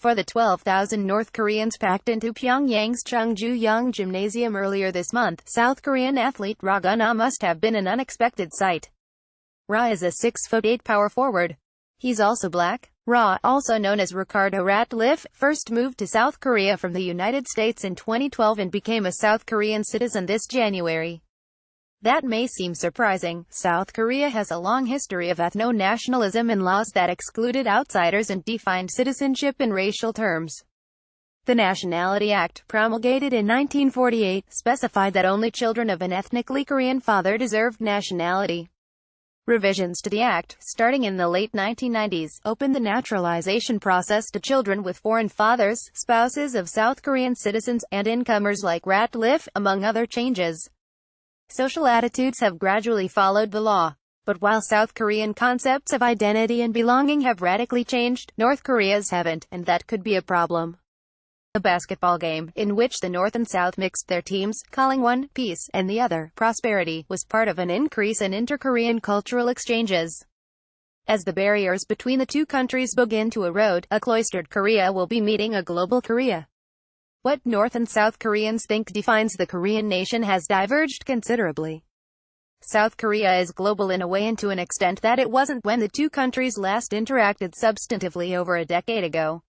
For the 12,000 North Koreans packed into Pyongyang's Chungju-young Gymnasium earlier this month, South Korean athlete Ra Gun-ah must have been an unexpected sight. Ra is a 6'8" power forward. He's also black. Ra, also known as Ricardo Ratliff, first moved to South Korea from the United States in 2012 and became a South Korean citizen this January. That may seem surprising. South Korea has a long history of ethno-nationalism and laws that excluded outsiders and defined citizenship in racial terms. The Nationality Act, promulgated in 1948, specified that only children of an ethnically Korean father deserved nationality. Revisions to the act, starting in the late 1990s, opened the naturalization process to children with foreign fathers, spouses of South Korean citizens, and incomers like Ratliff, among other changes. Social attitudes have gradually followed the law. But while South Korean concepts of identity and belonging have radically changed, North Korea's haven't, and that could be a problem. A basketball game, in which the North and South mixed their teams, calling one peace and the other prosperity, was part of an increase in inter-Korean cultural exchanges. As the barriers between the two countries begin to erode, a cloistered Korea will be meeting a global Korea. What North and South Koreans think defines the Korean nation has diverged considerably. South Korea is global in a way and to an extent that it wasn't when the two countries last interacted substantively over a decade ago.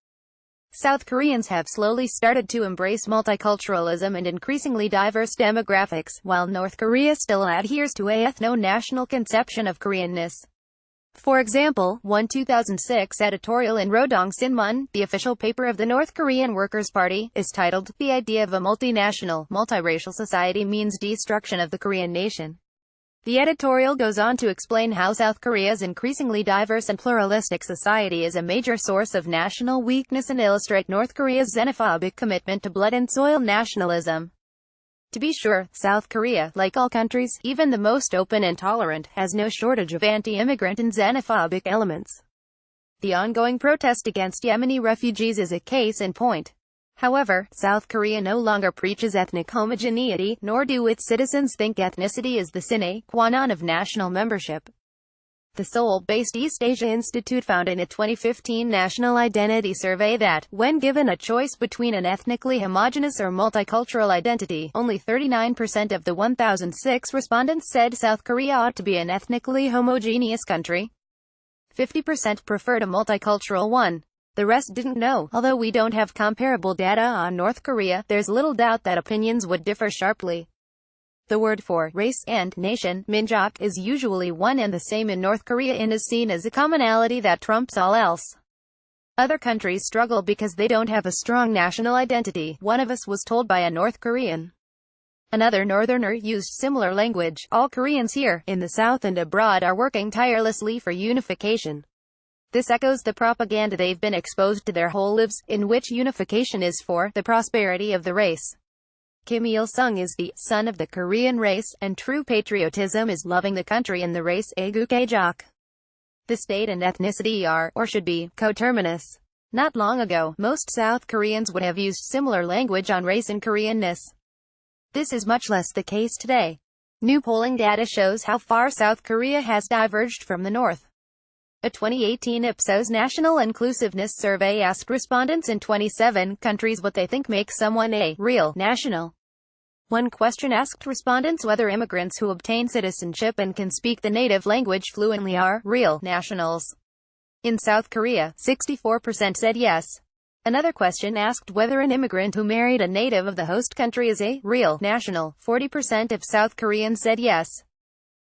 South Koreans have slowly started to embrace multiculturalism and increasingly diverse demographics, while North Korea still adheres to a ethno-national conception of Koreanness. For example, one 2006 editorial in Rodong Sinmun, the official paper of the North Korean Workers' Party, is titled, "The Idea of a Multinational, Multiracial Society Means Destruction of the Korean Nation." The editorial goes on to explain how South Korea's increasingly diverse and pluralistic society is a major source of national weakness and illustrate North Korea's xenophobic commitment to blood-and-soil nationalism. To be sure, South Korea, like all countries, even the most open and tolerant, has no shortage of anti-immigrant and xenophobic elements. The ongoing protest against Yemeni refugees is a case in point. However, South Korea no longer preaches ethnic homogeneity, nor do its citizens think ethnicity is the sine qua non of national membership. The Seoul-based East Asia Institute found in a 2015 national identity survey that, when given a choice between an ethnically homogeneous or multicultural identity, only 39% of the 1,006 respondents said South Korea ought to be an ethnically homogeneous country. 50% preferred a multicultural one. The rest didn't know. Although we don't have comparable data on North Korea, there's little doubt that opinions would differ sharply. The word for race and nation, minjok, is usually one and the same in North Korea and is seen as a commonality that trumps all else. Other countries struggle because they don't have a strong national identity, one of us was told by a North Korean. Another northerner used similar language. All Koreans here, in the South and abroad, are working tirelessly for unification. This echoes the propaganda they've been exposed to their whole lives, in which unification is for the prosperity of the race. Kim Il-sung is the son of the Korean race, and true patriotism is loving the country and the race. Aegukgaejok. The state and ethnicity are, or should be, coterminous. Not long ago, most South Koreans would have used similar language on race and Koreanness. This is much less the case today. New polling data shows how far South Korea has diverged from the North. A 2018 Ipsos National Inclusiveness Survey asked respondents in 27 countries what they think makes someone a real national. One question asked respondents whether immigrants who obtain citizenship and can speak the native language fluently are real nationals. In South Korea, 64% said yes. Another question asked whether an immigrant who married a native of the host country is a real national. 40% of South Koreans said yes.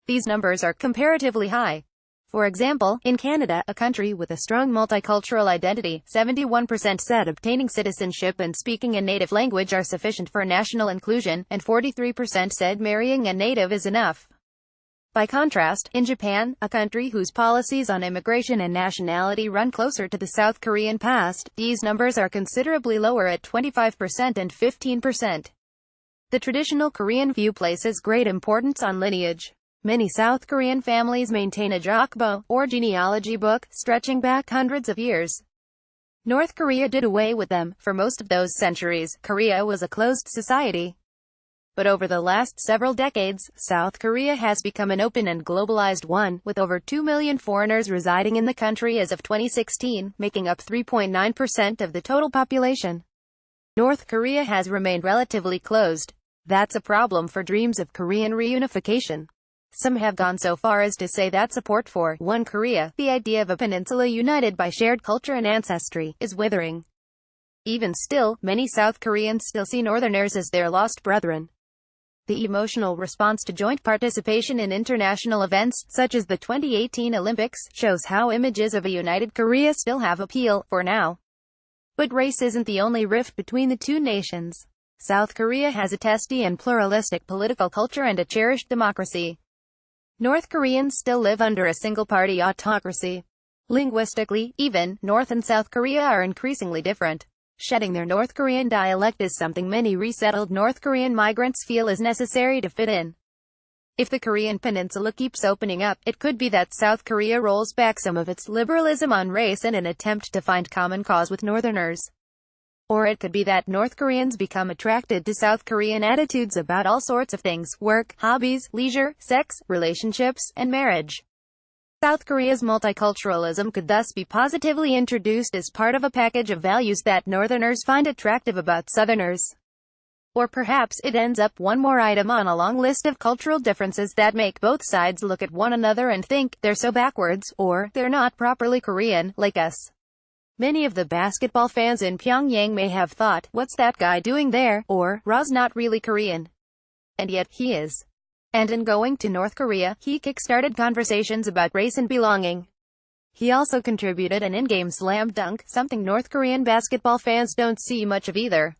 These numbers are comparatively high. For example, in Canada, a country with a strong multicultural identity, 71% said obtaining citizenship and speaking a native language are sufficient for national inclusion, and 43% said marrying a native is enough. By contrast, in Japan, a country whose policies on immigration and nationality run closer to the South Korean past, these numbers are considerably lower at 25% and 15%. The traditional Korean view places great importance on lineage. Many South Korean families maintain a jokbo, or genealogy book, stretching back hundreds of years. North Korea did away with them. For most of those centuries, Korea was a closed society. But over the last several decades, South Korea has become an open and globalized one, with over 2 million foreigners residing in the country as of 2016, making up 3.9% of the total population. North Korea has remained relatively closed. That's a problem for dreams of Korean reunification. Some have gone so far as to say that support for One Korea, the idea of a peninsula united by shared culture and ancestry, is withering. Even still, many South Koreans still see Northerners as their lost brethren. The emotional response to joint participation in international events, such as the 2018 Olympics, shows how images of a united Korea still have appeal, for now. But race isn't the only rift between the two nations. South Korea has a testy and pluralistic political culture and a cherished democracy. North Koreans still live under a single-party autocracy. Linguistically, even, North and South Korea are increasingly different. Shedding their North Korean dialect is something many resettled North Korean migrants feel is necessary to fit in. If the Korean peninsula keeps opening up, it could be that South Korea rolls back some of its liberalism on race in an attempt to find common cause with Northerners. Or it could be that North Koreans become attracted to South Korean attitudes about all sorts of things: work, hobbies, leisure, sex, relationships, and marriage. South Korea's multiculturalism could thus be positively introduced as part of a package of values that Northerners find attractive about Southerners. Or perhaps it ends up one more item on a long list of cultural differences that make both sides look at one another and think, they're so backwards, or, they're not properly Korean, like us. Many of the basketball fans in Pyongyang may have thought, what's that guy doing there, or, Ra's not really Korean. And yet, he is. And in going to North Korea, he kick-started conversations about race and belonging. He also contributed an in-game slam dunk, something North Korean basketball fans don't see much of either.